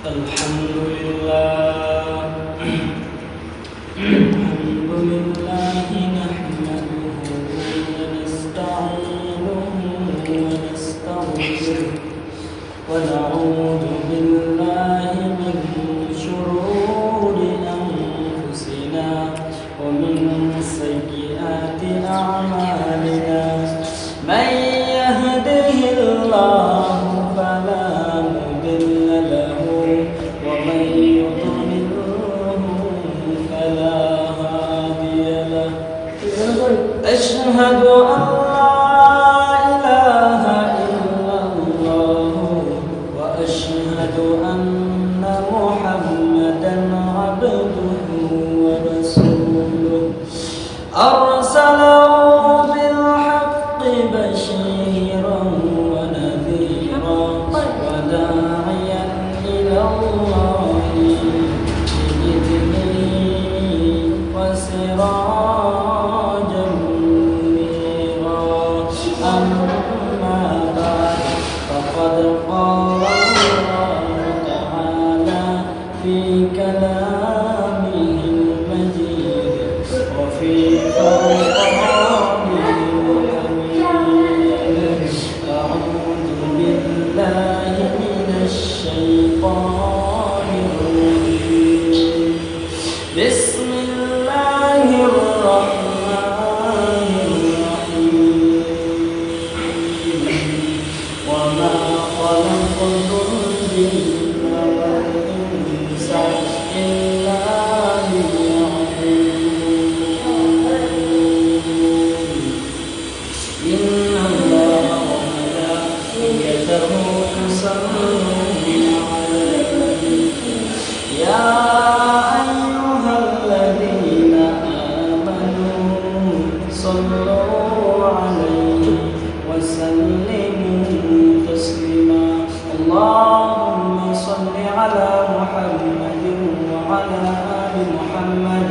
الحمد لله الحمد لله نحمده ونستعينه ونستغفره ونعوذ بالله من شرور أنفسنا ومن سيئات أعمالنا من يهده الله فلا مضل له ومن يضلله فلا هادي له أشهد أن لا إله إلا الله وأشهد أن محمدا عبده ورسوله أرسله بالحق بشيرا ونذيرا وداعيا إلى الله بإذنه وسراجا منيرا أما بعد فقد قال الله تعالى في كلامه المجيد وفي قرآنه الحميد أعوذ بالله من الشيطان الرجيم بسم الله الرحمن الرحيم وما خلقت الجن والإنس إلا ليعبدون إن الله وملائكته يصلون على النبي يا أيها الذين آمنوا صلوا عليه وسلموا تسليما اللهم صل على محمد وعلى آل محمد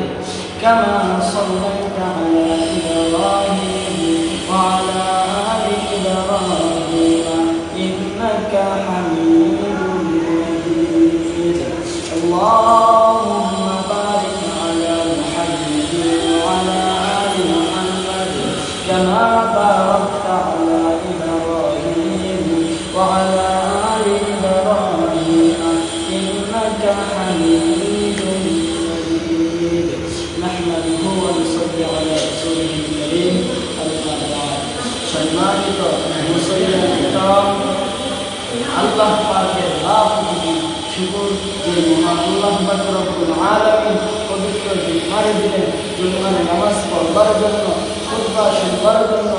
كما صليت على إبراهيم وعلى آل إبراهيم إنك حميد مجيد اللهم بارك على محمد وعلى آل محمد كما باركت على إبراهيم وعلى آل إبراهيم إنك حميد مجيد نحمده ونصلي على رسوله الكريم أما بعد সম্মানিত মুসলিম কিতাব আল্লাহ পাকের লাখ কোটি শুকর যে মহান আল্লাহ পাক রব্বুল আলামিন পবিত্র জুমার দিনে জুমার নামাজ পড়বার জন্য খুতবা শুনবার জন্য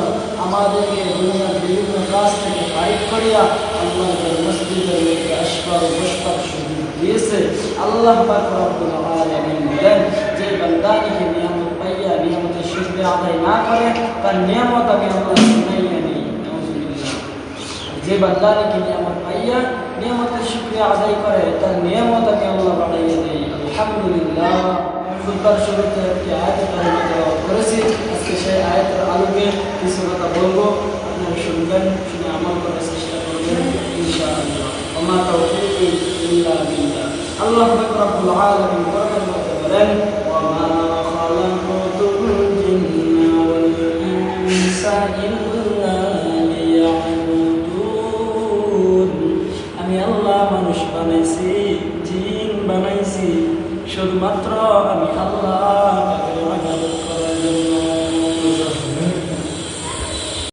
আমাদেরকে দুনিয়ার বিভিন্ন কাজ থেকে বাইর করিয়া আল্লাহর মসজিদের মধ্যে আসবার বসবার সুযোগ দিয়েছে আল্লাহ পাক রব্বুল আলামিন বলেন যে বান্দা নাকি নিয়ামত পাইয়া নিয়ামতের শুকরিয়া আদায় না করে তার নিয়ামত আমি আল্লাহ শুনাইয়া নিই যে বান্দা নাকি নিয়ামত পাইয়া নিয়ামতের শুকরিয়া আদায় করে তার নিয়ামত আমি আল্লাহ বাড়াইয়া দিই আলহামদুলিল্লাহ খুতবার শুরুতে একটি আয়াতের কারিমা তেলাওয়াত করেছি আজকে সেই আয়াতের আলোকে কিছু কথা বলবো আপনারা শুনবেন শুনে আমল করার চেষ্টা করবেন ইনশাআল্লাহ ওমা তাওফীকি ইল্লা বিল্লাহ আল্লাহ পাক রব্বুল আলামিন কোরআনের মধ্যে বলেন ওমা খালাকাতুল জিন্না ওয়াল ইনসা ইল্লা লিয়াবুদুন আমি আল্লাহ মানুষ বানাইছি জিন বানাইছি শুধুমাত্র আমি আল্লাহ